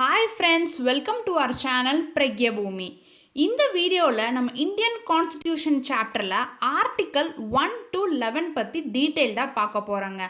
Hi friends, welcome to our channel Pragya Bhoomi. இந்த வீடியோவில் நம்ம இந்தியன் கான்ஸ்டிடியூஷன் சாப்டரில் ஆர்டிக்கல் 1 to 11 பற்றி டீட்டெயில்டாக பார்க்க போகிறாங்க.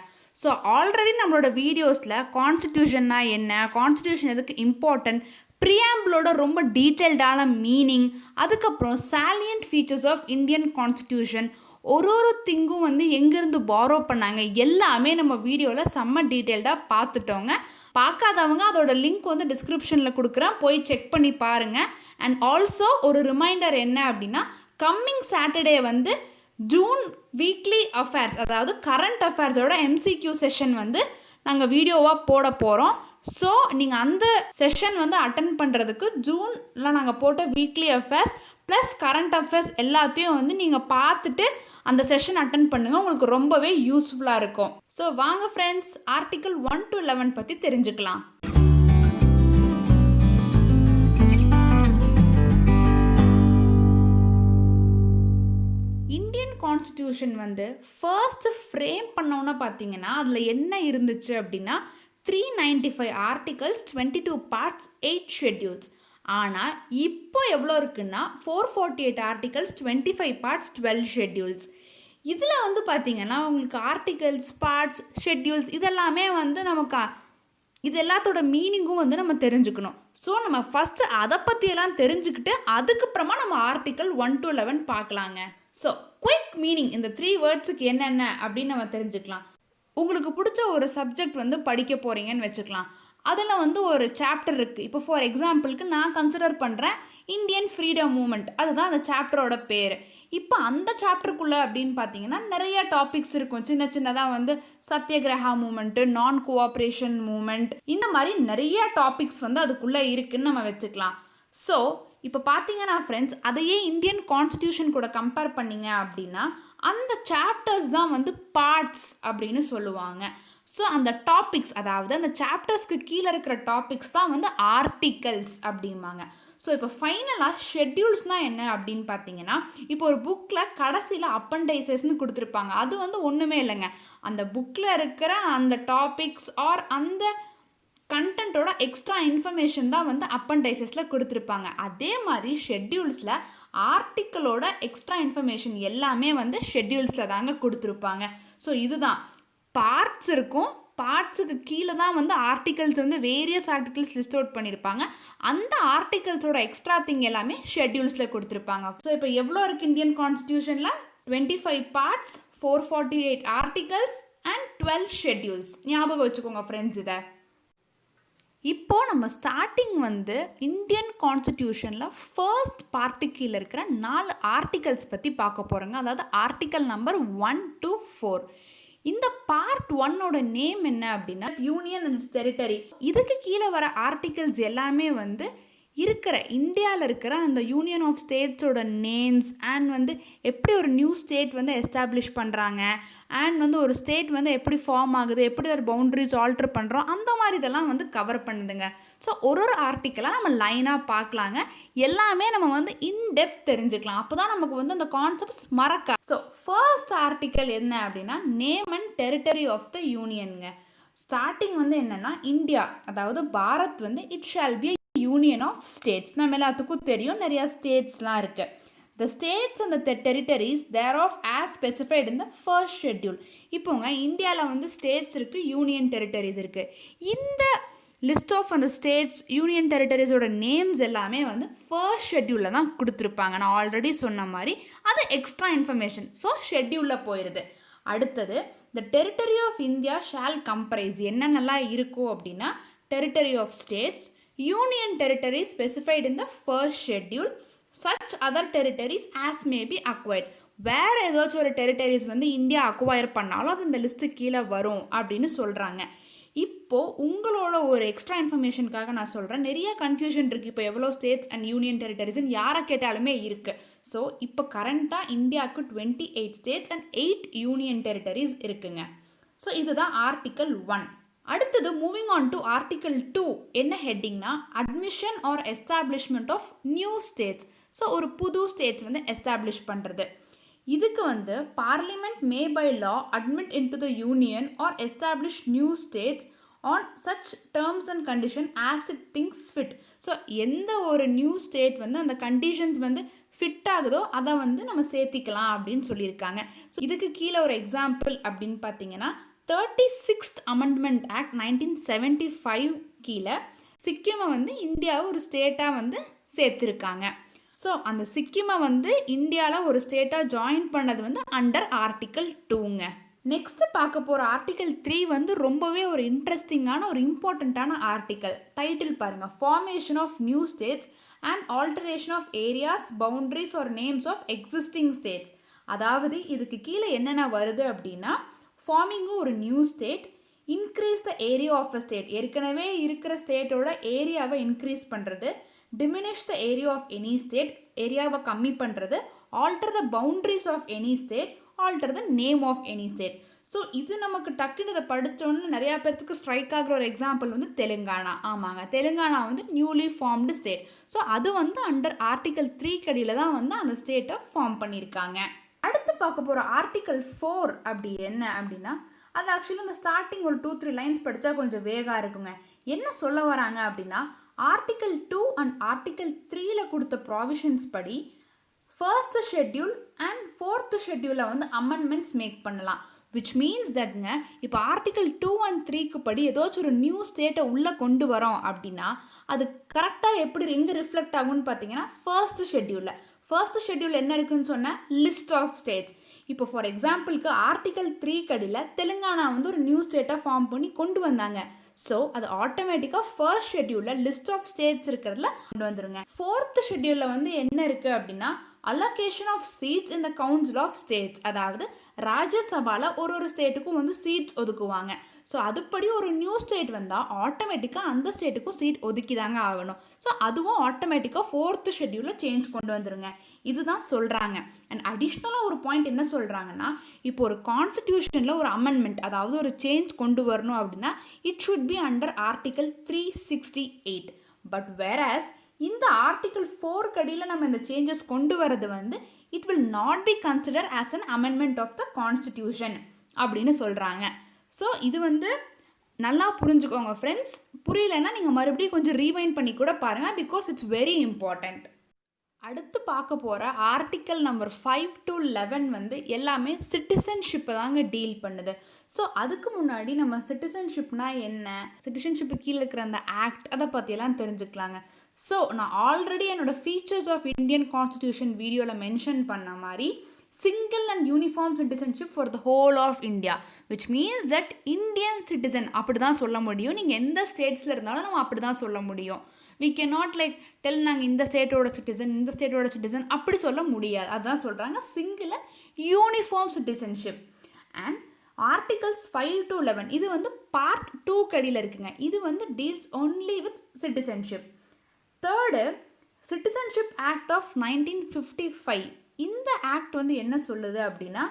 ஸோ ஆல்ரெடி நம்மளோட வீடியோஸில் கான்ஸ்டிடியூஷன்னா என்ன, கான்ஸ்டிடியூஷன் எதுக்கு இம்பார்ட்டன்ட், ப்ரியாம்பிளோட ரொம்ப டீட்டெயில்டான மீனிங், அதுக்கப்புறம் salient features of Indian constitution, ஒரு திங்கும் எங்கேருந்து பாரோ பண்ணாங்க எல்லாமே நம்ம வீடியோவில் செம்ம டீட்டெயில்டாக பார்த்துட்டோங்க. பார்க்காதவங்க அதோட லிங்க் டிஸ்கிரிப்ஷனில் கொடுக்குறேன், போய் செக் பண்ணி பாருங்கள். அண்ட் ஆல்சோ ஒரு ரிமைண்டர் என்ன அப்படின்னா, coming Saturday June weekly affairs, அதாவது கரண்ட் அஃபேர்ஸோட எம்சிக்யூ செஷன் நாங்கள் வீடியோவாக போட போகிறோம். ஸோ நீங்கள் அந்த செஷன் அட்டன் பண்ணுறதுக்கு ஜூனில் நாங்கள் போட்ட weekly affairs plus current affairs எல்லாத்தையும் நீங்கள் பார்த்துட்டு அந்த செஷன் அட்டன் பண்ணுங்கள், உங்களுக்கு ரொம்பவே யூஸ்ஃபுல்லாக இருக்கும். ஸோ வாங்க ஃப்ரெண்ட்ஸ், ஆர்டிக்கல் 1 to 11 பற்றி தெரிஞ்சுக்கலாம். இந்தியன் கான்ஸ்டிடியூஷன் ஃபர்ஸ்ட் ஃப்ரேம் பண்ணோன்னு பார்த்தீங்கன்னா அதில் என்ன இருந்துச்சு அப்படின்னா 395 ஆர்டிகல்ஸ், 22 பார்ட்ஸ், 8 ஷெட்யூல்ஸ். ஆனால் இப்போ எவ்வளோ இருக்குன்னா 448 ஆர்டிகல்ஸ், 25 பார்ட்ஸ், 12 ஷெட்யூல்ஸ். இதில் பார்த்தீங்கன்னா உங்களுக்கு ஆர்டிகல்ஸ், பார்ட்ஸ், ஷெட்யூல்ஸ் இதெல்லாமே நமக்கு இது எல்லாத்தோட மீனிங்கும் நம்ம தெரிஞ்சுக்கணும். ஸோ நம்ம ஃபஸ்ட்டு அதை பற்றியெல்லாம் தெரிஞ்சுக்கிட்டு அதுக்கப்புறமா நம்ம ஆர்டிக்கல் 1 to 11 பார்க்கலாங்க. ஸோ குயிக் மீனிங் இந்த 3 வேர்ட்ஸுக்கு என்னென்ன அப்படின்னு நம்ம தெரிஞ்சுக்கலாம். உங்களுக்கு பிடிச்ச ஒரு சப்ஜெக்ட் படிக்க போகிறீங்கன்னு வச்சுக்கலாம். அதில் ஒரு சாப்டர் இருக்குது. இப்போ ஃபார் எக்ஸாம்பிளுக்கு நான் கன்சிடர் பண்ணுறேன் இந்தியன் ஃப்ரீடம் மூமெண்ட், அதுதான் அந்த சாப்டரோட பேர். இப்போ அந்த சாப்டருக்குள்ளே அப்படின்னு பார்த்தீங்கன்னா நிறைய டாபிக்ஸ் இருக்கும். சின்ன சின்னதாக சத்யகிரகா மூமெண்ட்டு, நான் கோஆப்ரேஷன் மூமெண்ட், இந்த மாதிரி நிறைய டாபிக்ஸ் அதுக்குள்ளே இருக்குதுன்னு நம்ம வச்சுக்கலாம். ஸோ இப்போ பார்த்தீங்கன்னா ஃப்ரெண்ட்ஸ், அதையே இந்தியன் கான்ஸ்டிடியூஷன் கூட கம்பேர் பண்ணிங்க அப்படின்னா அந்த சாப்டர்ஸ் தான் பார்ட்ஸ் அப்படின்னு சொல்லுவாங்க. ஸோ அந்த டாபிக்ஸ், அதாவது அந்த சாப்டர்ஸ்க்கு கீழே இருக்கிற டாபிக்ஸ் தான் ஆர்டிகல்ஸ் அப்படிம்பாங்க. ஸோ இப்போ ஃபைனலாக ஷெட்யூல்ஸ்னால் என்ன அப்படின்னு பார்த்தீங்கன்னா, இப்போ ஒரு புக்கில் கடைசியில் அப்பண்டைசஸ்ன்னு கொடுத்துருப்பாங்க. அது ஒன்றுமே இல்லைங்க, அந்த புக்கில் இருக்கிற அந்த டாபிக்ஸ் ஆர் அந்த கண்டென்ட்டோட எக்ஸ்ட்ரா இன்ஃபர்மேஷன் தான் அப்பண்டைசஸில் கொடுத்துருப்பாங்க. அதே மாதிரி ஷெட்யூல்ஸில் ஆர்டிக்கலோட எக்ஸ்ட்ரா இன்ஃபர்மேஷன் எல்லாமே ஷெட்யூல்ஸில் தாங்க கொடுத்துருப்பாங்க. ஸோ இதுதான் பார்ட்ஸ் இருக்கும், பார்ட்ஸுக்கு கீழே தான் articles various articles list out பண்ணியிருப்பாங்க. அந்த ஆர்டிகல்ஸோட எக்ஸ்ட்ரா திங் எல்லாமே ஷெட்யூல்ஸில் கொடுத்துருப்பாங்க. ஸோ இப்போ எவ்வளோ இருக்குது இந்தியன் கான்ஸ்டிடியூஷனில்? 25 பார்ட்ஸ், 448 ஆர்டிகல்ஸ் அண்ட் 12 ஷெட்யூல்ஸ். ஞாபகம் வச்சுக்கோங்க ஃப்ரெண்ட்ஸ் இதை. இப்போது நம்ம ஸ்டார்டிங் இந்தியன் கான்ஸ்டிடியூஷனில் ஃபர்ஸ்ட் பார்ட்டு கீழே இருக்கிற 4 ஆர்டிகல்ஸ் பற்றி பார்க்க போகிறோங்க. அதாவது ஆர்டிக்கல் நம்பர் 1 to 4. இந்த பார்ட் 1ஓட நேம் என்ன அப்படின்னா யூனியன் அண்ட் டெரிட்டரி. இதுக்கு கீழே வர ஆர்டிகல்ஸ் எல்லாமே இருக்கிற இந்தியாவில் இருக்கிற அந்த யூனியன் ஆஃப் ஸ்டேட்ஸோட நேம்ஸ் அண்ட் எப்படி ஒரு நியூ ஸ்டேட் எஸ்டாப்ளிஷ் பண்ணுறாங்க அண்ட் ஒரு ஸ்டேட் எப்படி ஃபார்ம் ஆகுது, எப்படி ஒரு பவுண்ட்ரிஸ் ஆல்ட்ரு பண்ணுறோம், அந்த மாதிரி இதெல்லாம் கவர் பண்ணுதுங்க. ஸோ ஒரு ஆர்டிக்கலாக நம்ம லைனாக பார்க்கலாங்க. எல்லாமே நம்ம இன்டெப்த் தெரிஞ்சுக்கலாம். அப்போ தான் நமக்கு அந்த கான்செப்ட்ஸ் மறக்க. ஸோ ஃபர்ஸ்ட் ஆர்டிக்கல் என்ன அப்படின்னா name and territory of the யூனியனுங்க. ஸ்டார்டிங் என்னென்னா இந்தியா, அதாவது Bharat it shall be union of states. நம்ம எல்லாத்துக்கும் தெரியும் நிறையா ஸ்டேட்ஸ்லாம் இருக்குது. The states and the territories thereof as specified in the first schedule. இப்போங்க இந்தியாவில் ஸ்டேட்ஸ் இருக்குது, யூனியன் டெரிட்டரிஸ் இருக்குது. இந்த லிஸ்ட் ஆஃப் அந்த ஸ்டேட்ஸ், யூனியன் டெரிட்டரிஸோட நேம்ஸ் எல்லாமே ஃபர்ஸ்ட் ஷெட்யூலில் தான் கொடுத்துருப்பாங்க. நான் ஆல்ரெடி சொன்ன மாதிரி அது எக்ஸ்ட்ரா இன்ஃபர்மேஷன். ஸோ ஷெட்யூலில் போயிடுது. அடுத்தது the territory of India shall comprise. என்னென்னலாம் இருக்கும் அப்படின்னா territory of states, union territory specified in the first schedule, such other territories as may be acquired. வேறு ஏதாச்சும் ஒரு டெரிட்டரிஸ் இந்தியா அக்வயர் பண்ணாலும் அது இந்த லிஸ்ட்டு கீழே வரும் அப்படின்னு சொல்கிறாங்க. இப்போது உங்களோட ஒரு எக்ஸ்ட்ரா இன்ஃபர்மேஷனுக்காக நான் சொல்கிறேன், நிறைய கன்ஃபியூஷன் இருக்குது. இப்போ எவ்வளோ ஸ்டேட்ஸ் அண்ட் யூனியன் டெரிட்டரிஸ்ன்னு யாரை கேட்டாலுமே இருக்குது. ஸோ இப்போ கரண்ட்டாக இந்தியாவுக்கு 28 ஸ்டேட்ஸ் அண்ட் 8 யூனியன் டெரிட்டரிஸ் இருக்குங்க. ஸோ இதுதான் ஆர்டிக்கல் 1. அடுத்தது மூவிங் ஆன் டு ஆர்டிக்கல் 2. என்ன ஹெட்டிங்னா admission or establishment of new states. So ஒரு புது ஸ்டேட்ஸ் எஸ்டாப்ளிஷ் பண்ணுறது. இதுக்கு parliament may by law admit into the union or establish new states on such terms and condition as it thinks fit. So எந்த ஒரு new state வந்து அந்த conditions வந்து fit ஆகுதோ அதை வந்து நம்ம சேர்த்திக்கலாம் அப்படின்னு சொல்லியிருக்காங்க. ஸோ இதுக்கு கீழே ஒரு எக்ஸாம்பிள் அப்படின்னு பார்த்தீங்கன்னா 36th அமெண்ட்மெண்ட் ஆக்ட் 1975 கீழே சிக்கிமை வந்து இந்தியாவை ஒரு ஸ்டேட்டாக வந்து சேர்த்துருக்காங்க. ஸோ அந்த சிக்கிமை வந்து இந்தியாவில் ஒரு ஸ்டேட்டாக ஜாயின் பண்ணது வந்து அண்டர் ஆர்டிக்கல் 2ங்க. நெக்ஸ்ட் பார்க்க போகிற ஆர்டிக்கல் 3 வந்து ரொம்பவே ஒரு இன்ட்ரெஸ்டிங்கான ஒரு இம்பார்ட்டண்ட்டான ஆர்டிக்கல். டைட்டில் பாருங்கள், formation of new states and alteration of areas boundaries or names of existing states. அதாவது இதுக்கு கீழே என்னென்ன வருது அப்படின்னா, ஃபார்மிங்கும் ஒரு new state, increase the area of a state, ஏற்கனவே இருக்கிற ஸ்டேட்டோட ஏரியாவை இன்க்ரீஸ் பண்ணுறது, diminish the area of any state, ஏரியாவை கம்மி பண்ணுறது, alter the boundaries of any state, alter the name of any state. So இது நமக்கு டக்குன்னு இதை படித்தோன்னு நிறையா பேர்த்துக்கு ஸ்ட்ரைக் ஆகிற ஒரு எக்ஸாம்பிள் வந்து தெலுங்கானா. ஆமாங்க, தெலுங்கானா வந்து நியூலி ஃபார்ம்டு ஸ்டேட். ஸோ அது வந்து அண்டர் ஆர்டிக்கல் 3 கடியில் தான் வந்து அந்த ஸ்டேட்டை ஃபார்ம் பண்ணியிருக்காங்க. அடுத்து பார்க்க போகிற ஆர்டிக்கல் 4 அப்படி என்ன அப்படின்னா, அது ஆக்சுவலி இந்த ஸ்டார்டிங் ஒரு 2-3 லைன்ஸ் படித்தா கொஞ்சம் வேகா இருக்குங்க. என்ன சொல்ல வராங்க அப்படின்னா, ஆர்டிக்கல் 2 அண்ட் ஆர்டிக்கல் 3ல கொடுத்த ப்ராவிஷன்ஸ் படி ஃபர்ஸ்ட் ஷெட்யூல் அண்ட் ஃபோர்த் ஷெட்யூலை வந்து அமெண்ட்மெண்ட்ஸ் மேக் பண்ணலாம். விச் மீன்ஸ் தட்ங்க, இப்போ ஆர்டிக்கல் 2 and 3க்கு படி ஏதாச்சும் ஒரு நியூ ஸ்டேட்டை உள்ளே கொண்டு வரோம் அப்படின்னா அது கரெக்டாக எப்படி எங்கே ரிஃப்ளெக்ட் ஆகும்னு பார்த்தீங்கன்னா ஃபர்ஸ்ட் ஷெட்யூலில். ஃபர்ஸ்ட் ஷெட்யூல் என்ன இருக்குன்னு சொன்னால் லிஸ்ட் ஆஃப் ஸ்டேட்ஸ். இப்போ ஃபார் எக்ஸாம்பிளுக்கு ஆர்டிக்கல் 3 கடியில் தெலுங்கானா வந்து ஒரு நியூ ஸ்டேட்டாக ஃபார்ம் பண்ணி கொண்டு வந்தாங்க. ஸோ அது ஆட்டோமேட்டிக்காக ஃபர்ஸ்ட் ஷெட்யூலில் லிஸ்ட் ஆஃப் ஸ்டேட்ஸ் இருக்கிறதுல கொண்டு வந்துருங்க. ஃபோர்த் ஷெட்யூலில் வந்து என்ன இருக்குது அப்படின்னா, allocation of seats in the council of states. அதாவது ராஜ்யசபாவில் ஒரு ஸ்டேட்டுக்கும் வந்து சீட்ஸ் ஒதுக்குவாங்க. ஸோ அதுபடி ஒரு நியூ ஸ்டேட் வந்தால் ஆட்டோமேட்டிக்காக அந்த ஸ்டேட்டுக்கும் சீட் ஒதுக்கி தாங்க ஆகணும். ஸோ அதுவும் ஆட்டோமேட்டிக்காக ஃபோர்த் ஷெட்யூலில் சேஞ்ச் கொண்டு வந்துருங்க. இதுதான் சொல்கிறாங்க. அண்ட் அடிஷ்னலாக ஒரு பாயிண்ட் என்ன சொல்கிறாங்கன்னா, இப்போ ஒரு கான்ஸ்டியூஷனில் ஒரு அமெண்ட்மெண்ட், அதாவது ஒரு சேஞ்ச் கொண்டு வரணும் அப்படின்னா it should be under article 368. But வேராஸ் இந்த ஆர்டிக்கல் 4 கடியில் நம்ம இந்த சேஞ்சஸ் கொண்டு வரது வந்து it will not be consider as an amendment of the constitution அப்படின்னு சொல்கிறாங்க. ஸோ இது வந்து நல்லா புரிஞ்சுக்கோங்க ஃப்ரெண்ட்ஸ். புரியலைன்னா நீங்கள் மறுபடியும் கொஞ்சம் ரீவைண்ட் பண்ணி கூட பாருங்கள், பிகாஸ் இட்ஸ் வெரி இம்பார்ட்டண்ட். அடுத்து பார்க்க போகிற ஆர்டிக்கல் நம்பர் 5 to 11 வந்து எல்லாமே சிட்டிசன்ஷிப்பை தாங்க டீல் பண்ணுது. ஸோ அதுக்கு முன்னாடி நம்ம சிட்டிசன்ஷிப்னா என்ன, சிட்டிசன்ஷிப்பு கீழே இருக்கிற அந்த ஆக்ட், அதை பற்றியெல்லாம் தெரிஞ்சுக்கலாங்க. ஸோ நான் ஆல்ரெடி என்னோடய ஃபீச்சர்ஸ் ஆஃப் இந்தியன் கான்ஸ்டியூஷன் வீடியோவில் மென்ஷன் பண்ண மாதிரி single and uniform citizenship for the whole of India, which means that Indian citizen அப்படி தான் சொல்ல முடியும். நீங்கள் எந்த ஸ்டேட்ஸில் இருந்தாலும் நம்ம அப்படி தான் சொல்ல முடியும். We can not like tell நாங்கள் இந்த ஸ்டேட்டோட சிட்டிசன் இந்த ஸ்டேட்டோட சிட்டிசன் அப்படி சொல்ல முடியாது. அதுதான் சொல்கிறாங்க single and uniform citizenship. And articles 5 to 11 இது வந்து பார்ட் 2 கடியில் இருக்குங்க. இது வந்து deals only with citizenship. Third, citizenship act of 1955. இந்த ஆக்ட் வந்து என்ன சொல்லுது அப்படின்னா,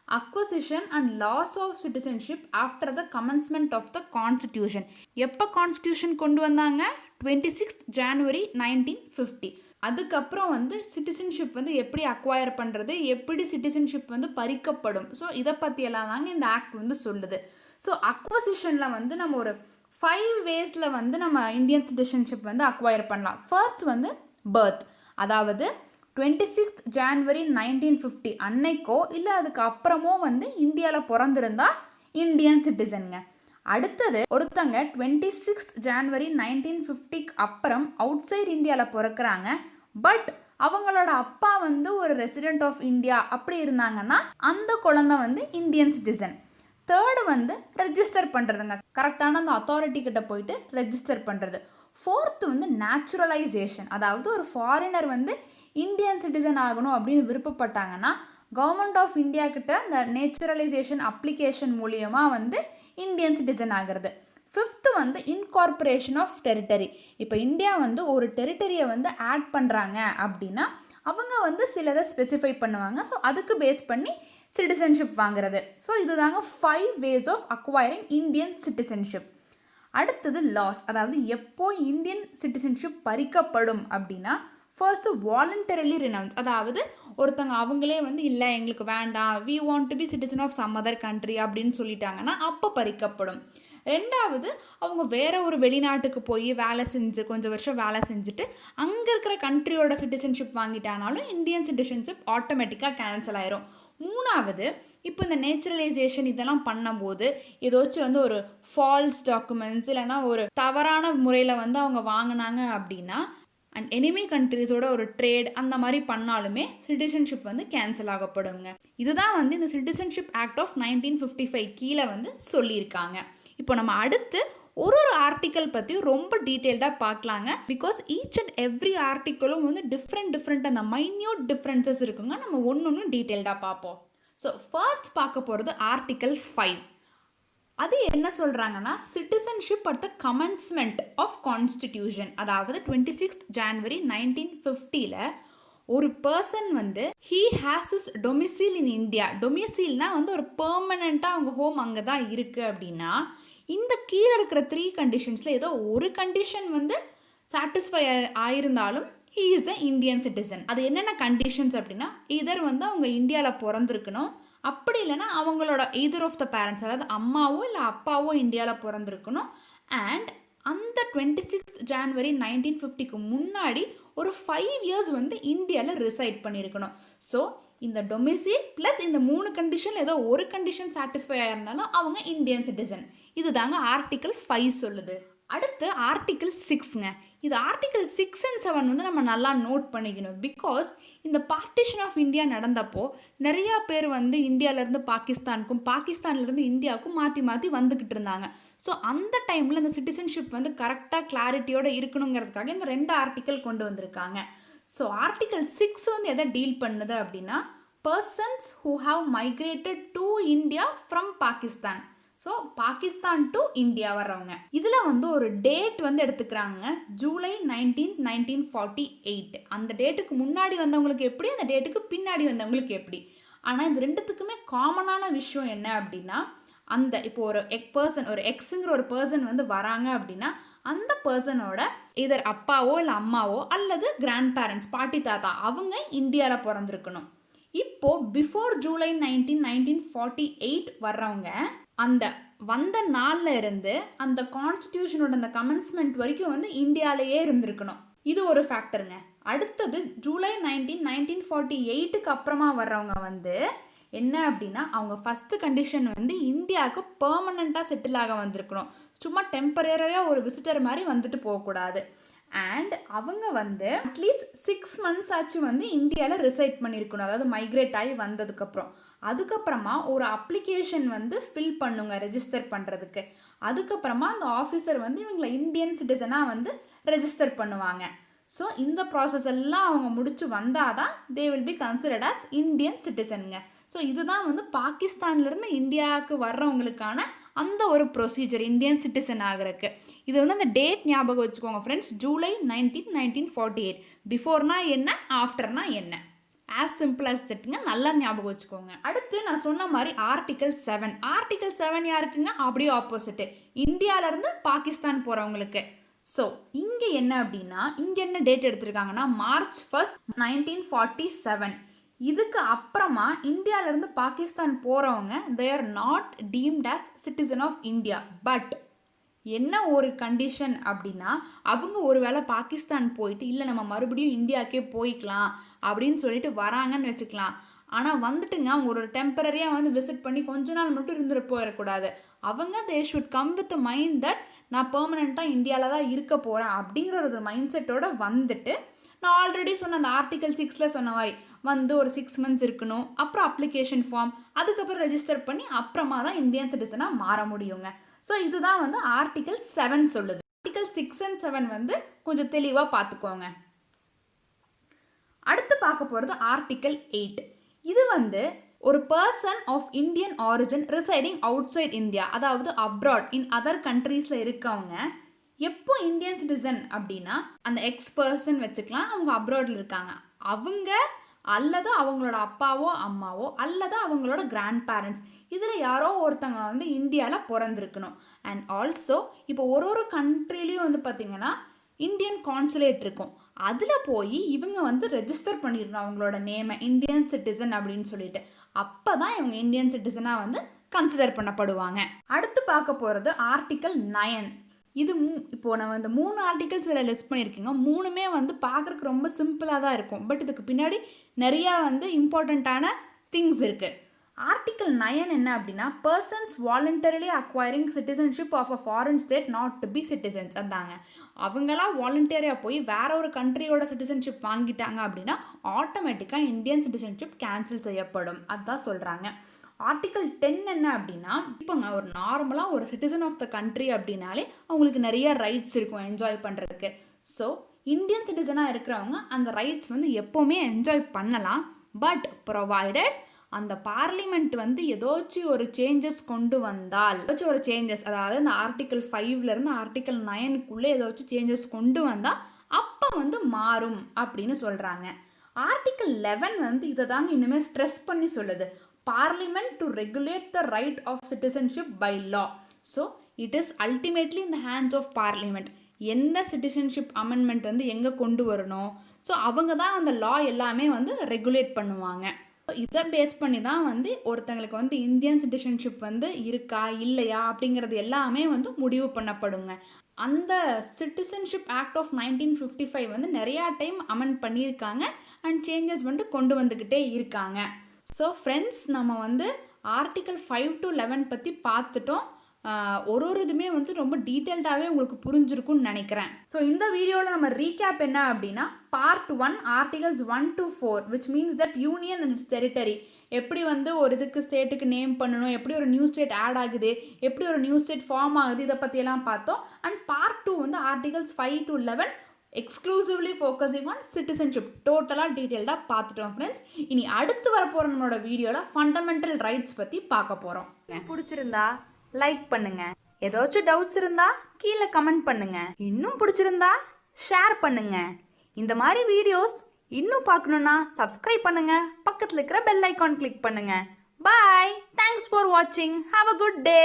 acquisition and loss of citizenship after the commencement of the constitution. எப்போ கான்ஸ்டியூஷன் கொண்டு வந்தாங்க? 26th January 1950. அதுக்கப்புறம் வந்து சிட்டிசன்ஷிப் வந்து எப்படி அக்வயர் பண்ணுறது, எப்படி சிட்டிசன்ஷிப் வந்து பறிக்கப்படும். ஸோ இதை பற்றியெல்லாம் தாங்க இந்த ஆக்ட் வந்து சொல்லுது. ஸோ அக்வசிஷனில் வந்து நம்ம ஒரு 5 waysல வந்து நம்ம இந்தியன் சிட்டிசன்ஷிப் வந்து அக்வயர் பண்ணலாம். ஃபர்ஸ்ட் வந்து பர்த், அதாவது 26th January 1950 அன்னைக்கோ இல்லை அதுக்கு அப்புறமோ வந்து இந்தியாவில் பிறந்திருந்தா இந்தியன் சிட்டிசனுங்க. அடுத்தது ஒருத்தங்க 26th January 1950க்கு அப்புறம் அவுட் சைட் இந்தியாவில் பிறக்கிறாங்க, பட் அவங்களோட அப்பா வந்து ஒரு ரெசிடென்ட் ஆஃப் இந்தியா அப்படி இருந்தாங்கன்னா அந்த குழந்தை வந்து இந்தியன் சிட்டிசன். தேர்டு வந்து ரெஜிஸ்டர் பண்ணுறதுங்க, கரெக்டான அந்த அத்தாரிட்டி கிட்ட போயிட்டு ரெஜிஸ்டர் பண்ணுறது. ஃபோர்த்து வந்து நேச்சுரலைசேஷன், அதாவது ஒரு ஃபாரினர் வந்து இந்தியன் சிட்டிசன் ஆகணும் அப்படின்னு விருப்பப்பட்டாங்கன்னா கவர்மெண்ட் ஆஃப் இந்தியா கிட்ட இந்த நேச்சுரலைசேஷன் அப்ளிகேஷன் மூலியமாக வந்து இந்தியன் சிட்டிசன் ஆகிறது. ஃபிஃப்த்து வந்து இன்கார்பரேஷன் ஆஃப் டெரிட்டரி. இப்போ இந்தியா வந்து ஒரு டெரிட்டரியை வந்து ஆட் பண்ணுறாங்க அப்படின்னா அவங்க வந்து சிலதை ஸ்பெசிஃபை பண்ணுவாங்க. ஸோ அதுக்கு பேஸ் பண்ணி சிட்டிசன்ஷிப் வாங்குறது. ஸோ இது தாங்க 5 ways of acquiring Indian citizenship. அடுத்தது லாஸ், அதாவது எப்போ இந்தியன் சிட்டிசன்ஷிப் பறிக்கப்படும் அப்படின்னா ஃபர்ஸ்ட்டு வாலண்டரிலி ரினவுன்ஸ், அதாவது ஒருத்தவங்க அவங்களே வந்து இல்லை எங்களுக்கு வேண்டாம், we want to be citizen of some other country அப்படின்னு சொல்லிட்டாங்கன்னா அப்போ பறிக்கப்படும். ரெண்டாவது, அவங்க வேற ஒரு வெளிநாட்டுக்கு போய் வேலை செஞ்சு கொஞ்சம் வருஷம் வேலை செஞ்சுட்டு அங்கே இருக்கிற கண்ட்ரியோட சிட்டிசன்ஷிப் வாங்கிட்டானாலும் இந்தியன் சிட்டிசன்ஷிப் ஆட்டோமேட்டிக்காக கேன்சல் ஆயிரும். மூணாவது, இப்போ இந்த நேச்சுரலைசேஷன் இதெல்லாம் பண்ணும்போது ஏதாச்சும் வந்து ஒரு ஃபால்ஸ் டாக்குமெண்ட்ஸ் இல்லைன்னா ஒரு தவறான முறையில் வந்து அவங்க வாங்கினாங்க அப்படின்னா அண்ட் எனிமி கண்ட்ரிஸோட ஒரு ட்ரேட் அந்த மாதிரி பண்ணாலுமே சிட்டிசன்ஷிப் வந்து கேன்சல் ஆகப்படுங்க. இதுதான் வந்து இந்த சிட்டிசன்ஷிப் ஆக்ட் ஆஃப் 1955 கீழே வந்து சொல்லியிருக்காங்க. இப்போ நம்ம அடுத்து ஒரு ஆர்டிக்கல் பற்றி ரொம்ப டீட்டெயில்டாக பார்க்கலாங்க. பிகாஸ் ஈச் அண்ட் எவ்ரி ஆர்டிக்கலும் வந்து டிஃப்ரெண்ட் அந்த மைன்யூட் டிஃப்ரென்சஸ் இருக்குங்க. நம்ம ஒன்று டீட்டெயில்டாக பார்ப்போம். ஸோ ஃபர்ஸ்ட் பார்க்க போகிறது ஆர்டிக்கல் 5. அது என்ன சொல்கிறாங்கன்னா, citizenship at the commencement of constitution, அதாவது 26 ஜான்வரி 1950 ஒரு பர்சன் வந்து he has is domicile in India. டொமிசில்னால் வந்து ஒரு பெர்மனண்ட்டாக அவங்க ஹோம் அங்கே தான் இருக்குது அப்படின்னா, இந்த கீழே இருக்கிற 3 கண்டிஷன்ஸில் ஏதோ ஒரு கண்டிஷன் வந்து சாட்டிஸ்ஃபை ஆயிருந்தாலும் he is a Indian citizen. அது என்னென்ன கண்டிஷன்ஸ் அப்படின்னா, இதர் வந்து அவங்க இந்தியாவில் பிறந்திருக்கணும், அப்படி இல்லைன்னா அவங்களோட எய்தர் ஆஃப் த பேரண்ட்ஸ், அதாவது அம்மாவோ இல்லை அப்பாவோ இந்தியாவில் பிறந்திருக்கணும், அண்ட் அந்த 26 ஜான்வரி 1950க்கு முன்னாடி ஒரு 5 இயர்ஸ் வந்து இந்தியாவில் ரிசைட் பண்ணியிருக்கணும். ஸோ இந்த டொமிசில் ப்ளஸ் இந்த 3 கண்டிஷன் ஏதோ ஒரு கண்டிஷன் சாட்டிஸ்ஃபை ஆயிருந்தாலும் அவங்க இந்தியன் சிட்டிசன். இது தாங்க ஆர்டிக்கல் 5 சொல்லுது. அடுத்து ஆர்டிக்கல் 6ங்க. இது ஆர்டிக்கல் 6 and 7 வந்து நம்ம நல்லா நோட் பண்ணிக்கணும். பிகாஸ் இந்த பார்ட்டிஷன் ஆஃப் இந்தியா நடந்தப்போ நிறையா பேர் வந்து இந்தியாவிலேருந்து பாகிஸ்தானுக்கும் பாகிஸ்தான்லேருந்து இந்தியாவுக்கும் மாற்றி வந்துக்கிட்டு இருந்தாங்க. ஸோ அந்த டைமில் இந்த சிட்டிசன்ஷிப் வந்து கரெக்டாக கிளாரிட்டியோடு இருக்கணுங்கிறதுக்காக இந்த 2 ஆர்டிக்கல் கொண்டு வந்திருக்காங்க. ஸோ ஆர்டிக்கல் 6 வந்து எதை டீல் பண்ணுது அப்படின்னா, persons who have migrated to India from Pakistan. So Pakistan to India வர்றவங்க இதில் வந்து ஒரு டேட் வந்து எடுத்துக்கிறாங்க, ஜூலை 19, 1948. அந்த டேட்டுக்கு முன்னாடி வந்தவங்களுக்கு எப்படி, அந்த டேட்டுக்கு பின்னாடி வந்தவங்களுக்கு எப்படி. ஆனால் இந்த ரெண்டுத்துக்குமே காமனான விஷயம் என்ன அப்படின்னா, அந்த இப்போ ஒரு ஒரு எக்ஸுங்கிற ஒரு பர்சன் வந்து வராங்க அப்படின்னா அந்த பர்சனோட இதர் அப்பாவோ இல்லை அம்மாவோ அல்லது கிராண்ட் பேரண்ட்ஸ் பாட்டி தாத்தா அவங்க இந்தியாவில் பிறந்திருக்கணும். இப்போ பிஃபோர் ஜூலை 19, 1948 வர்றவங்க அந்த வந்த நாளில் இருந்து அந்த கான்ஸ்டிடியூஷனோட அந்த கமென்ஸ்மெண்ட் வரைக்கும் வந்து இந்தியாவிலேயே இருந்திருக்கணும். இது ஒரு ஃபேக்டருங்க. அடுத்தது ஜூலை 19, 1948க்கு அப்புறமா வர்றவங்க வந்து என்ன அப்படின்னா, அவங்க ஃபஸ்ட்டு கண்டிஷன் வந்து இந்தியாவுக்கு பெர்மனண்ட்டாக செட்டில் ஆக வந்திருக்கணும். சும்மா டெம்பரரியாக ஒரு விசிட்டர் மாதிரி வந்துட்டு போகக்கூடாது. அண்ட் அவங்க வந்து அட்லீஸ்ட் 6 months ஆச்சு வந்து இந்தியாவில் ரிசைட் பண்ணியிருக்கணும், அதாவது மைக்ரேட் ஆகி வந்ததுக்கப்புறம். அதுக்கப்புறமா ஒரு அப்ளிகேஷன் வந்து ஃபில் பண்ணுங்க ரெஜிஸ்டர் பண்ணுறதுக்கு. அதுக்கப்புறமா அந்த ஆஃபீஸர் வந்து இவங்களை இந்தியன் சிட்டிசனாக வந்து ரெஜிஸ்டர் பண்ணுவாங்க. ஸோ இந்த ப்ராசஸ் எல்லாம் அவங்க முடிச்சு வந்தால் தான் they will be considered as Indian சிட்டிசனுங்க. ஸோ இதுதான் வந்து பாகிஸ்தான்லேருந்து இந்தியாவுக்கு வர்றவங்களுக்கான அந்த ஒரு ப்ரொசீஜர் இந்தியன் சிட்டிசன் ஆகிறதுக்கு. இது வந்து அந்த டேட் ஞாபகம் வச்சுக்கோங்க ஃப்ரெண்ட்ஸ், ஜூலை 19, 1948. பிஃபோர்னா என்ன, ஆஃப்டர்னா என்ன, ஆஸ் சிம்பிள் ஆஸ் தட்டுங்க, நல்லா ஞாபகம் வச்சுக்கோங்க. அடுத்து நான் சொன்ன மாதிரி ஆர்டிக்கல் 7. ஆர்டிக்கல் 7 யாருக்குங்க, அப்படியே ஆப்போசிட்டு, இந்தியாவிலேருந்து பாகிஸ்தான் போகிறவங்களுக்கு. ஸோ இங்கே என்ன அப்படின்னா, இங்கே என்ன டேட் எடுத்திருக்காங்கன்னா March 1, 1947. இதுக்கு அப்புறமா இந்தியாவிலேருந்து பாகிஸ்தான் போகிறவங்க they are not deemed as citizen of India. But என்ன ஒரு கண்டிஷன் அப்படின்னா, அவங்க ஒரு வேளை பாகிஸ்தான் போயிட்டு இல்லை நம்ம மறுபடியும் இந்தியாவுக்கே போய்க்கலாம் அப்படின்னு சொல்லிட்டு வராங்கன்னு வச்சுக்கலாம். ஆனால் வந்துட்டுங்க அவங்க ஒரு டெம்பரரியாக வந்து விசிட் பண்ணி கொஞ்ச நாள் மட்டும் இருந்துட்டு போயிடக்கூடாது. அவங்க they should come with mind that நான் பெர்மனெண்ட்டாக இந்தியாவில் தான் இருக்க போகிறேன் அப்படிங்கிற ஒரு மைண்ட் செட்டோடு வந்துட்டு, நான் ஆல்ரெடி சொன்ன அந்த ஆர்டிக்கல் 6 சொன்ன மாதிரி வந்து ஒரு 6 months இருக்கணும், அப்புறம் அப்ளிகேஷன் ஃபார்ம், அதுக்கப்புறம் ரெஜிஸ்டர் பண்ணி அப்புறமா தான் இந்தியன் சிட்டிசனாக மாற முடியுங்க. ஸோ இதுதான் வந்து ஆர்டிக்கல் 7 சொல்லுது. ஆர்டிக்கல் 6 and 7 வந்து கொஞ்சம் தெளிவாக பார்த்துக்கோங்க. அடுத்து பார்க்க போகிறது ஆர்டிக்கல் 8. இது வந்து ஒரு person of Indian origin residing outside India, அதாவது அப்ராட் இன் அதர் கண்ட்ரீஸில் இருக்கவங்க எப்போ இந்தியன் சிட்டிசன் அப்படின்னா, அந்த எக்ஸ் பர்சன் வச்சுக்கலாம், அவங்க அப்ராடில் இருக்காங்க, அவங்க அல்லது அவங்களோட அப்பாவோ அம்மாவோ அல்லது அவங்களோட கிராண்ட் பேரண்ட்ஸ் இதில் யாரோ ஒருத்தங்க வந்து இந்தியாவில் பிறந்திருக்கணும். அண்ட் ஆல்சோ இப்போ ஒரு கண்ட்ரிலையும் வந்து பார்த்திங்கன்னா இந்தியன் கான்சுலேட் இருக்கும், அதில் போய் இவங்க வந்து ரெஜிஸ்டர் பண்ணிடணும் அவங்களோட நேமை இந்தியன் சிட்டிசன் அப்படின்னு சொல்லிட்டு. அப்போ தான் இவங்க இந்தியன் சிட்டிசனாக வந்து கன்சிடர் பண்ணப்படுவாங்க. அடுத்து பார்க்க போகிறது ஆர்டிக்கல் 9. இது இப்போ நம்ம இந்த 3 ஆர்டிகல்ஸ் இதில் லிஸ்ட் பண்ணியிருக்கீங்க. 3மே வந்து பார்க்குறதுக்கு ரொம்ப சிம்பிளாக தான் இருக்கும். பட் இதுக்கு பின்னாடி நிறையா வந்து இம்பார்ட்டண்ட்டான திங்ஸ் இருக்குது. ஆர்டிக்கல் 9 என்ன அப்படின்னா, persons voluntarily acquiring citizenship of a foreign state not to be citizens. அதாங்க, அவங்களாம் வாலண்டியராக போய் வேற ஒரு கண்ட்ரியோட சிட்டிசன்ஷிப் வாங்கிட்டாங்க அப்படின்னா ஆட்டோமேட்டிக்காக இந்தியன் சிட்டிசன்ஷிப் கேன்சல் செய்யப்படும். அதுதான் சொல்கிறாங்க. ஆர்டிக்கல் 10 என்ன அப்படின்னா, இப்போங்க ஒரு நார்மலாக ஒரு சிட்டிசன் ஆஃப் த கண்ட்ரி அப்படின்னாலே அவங்களுக்கு நிறைய ரைட்ஸ் இருக்கும் என்ஜாய் பண்ணுறதுக்கு. ஸோ இந்தியன் சிட்டிசனாக இருக்கிறவங்க அந்த ரைட்ஸ் வந்து எப்போவுமே என்ஜாய் பண்ணலாம். பட் ப்ரொவைடட் அந்த பார்லிமெண்ட் வந்து ஏதாச்சும் ஒரு சேஞ்சஸ் கொண்டு வந்தால், ஏதாச்சும் ஒரு சேஞ்சஸ், அதாவது இந்த ஆர்டிக்கல் 5லேருந்து ஆர்டிக்கல் 9க்குள்ளே ஏதாச்சும் சேஞ்சஸ் கொண்டு வந்தால் அப்போ வந்து மாறும் அப்படின்னு சொல்கிறாங்க. ஆர்டிக்கல் 11 வந்து இதை தாங்க இன்னுமே ஸ்ட்ரெஸ் பண்ணி சொல்லுது. Parliament to regulate the right of citizenship by law. So it is ultimately in the hands of Parliament. எந்த சிட்டிசன்ஷிப் அமெண்ட்மெண்ட் வந்து எங்கே கொண்டு வரணும், ஸோ அவங்க தான் அந்த லா எல்லாமே வந்து ரெகுலேட் பண்ணுவாங்க. இதை பேஸ் பண்ணி தான் வந்து ஒருத்தங்களுக்கு வந்து இந்தியன் சிட்டிசன்ஷிப் வந்து இருக்கா இல்லையா அப்படிங்கிறது எல்லாமே வந்து முடிவு பண்ணப்படுங்க. அந்த சிட்டிசன்ஷிப் ஆக்ட் ஆஃப் 1955 வந்து நிறையா டைம் அமெண்ட் பண்ணியிருக்காங்க அண்ட் சேஞ்சஸ் வந்து கொண்டு வந்துக்கிட்டே இருக்காங்க. ஸோ ஃப்ரெண்ட்ஸ், நம்ம வந்து ஆர்டிக்கல் 5 to 11 பற்றி பார்த்துட்டோம். ஒரு இதுவுமே வந்து ரொம்ப டீட்டெயில்டாகவே உங்களுக்கு புரிஞ்சிருக்கும்னு நினைக்கிறேன். ஸோ இந்த வீடியோவில் நம்ம ரீகேப் என்ன அப்படின்னா, part 1 articles 1 to 4 which means that union and it's territory, எப்படி வந்து ஒரு இதுக்கு ஸ்டேட்டுக்கு நேம் பண்ணணும், எப்படி ஒரு நியூ ஸ்டேட் ஆட் ஆகுது, எப்படி ஒரு நியூ ஸ்டேட் ஃபார்ம் ஆகுது, இதை பற்றியெல்லாம் பார்த்தோம். அண்ட் பார்ட் 2 வந்து articles 5 to 11 exclusively focusing on citizenship டோட்டலாக டீட்டெயில்டாக பார்த்துட்டோம் ஃப்ரெண்ட்ஸ். இனி அடுத்து வரப்போகிற நம்மளோட வீடியோவில் ஃபண்டமெண்டல் ரைட்ஸ் பற்றி பார்க்க போகிறோம். பிடிச்சிருந்தா லைக் பண்ணுங்க, ஏதாச்சும் டவுட்ஸ் இருந்தா கீழே கமெண்ட் பண்ணுங்க, இன்னும் பிடிச்சிருந்தா ஷேர் பண்ணுங்க. இந்த மாதிரி வீடியோஸ் இன்னும் பார்க்கணுன்னா சப்ஸ்கிரைப் பண்ணுங்க, பக்கத்தில் இருக்கிற பெல் ஐக்கான் கிளிக் பண்ணுங்க. பாய், தேங்க்ஸ் ஃபார் வாட்சிங், ஹாவ் அ குட் டே.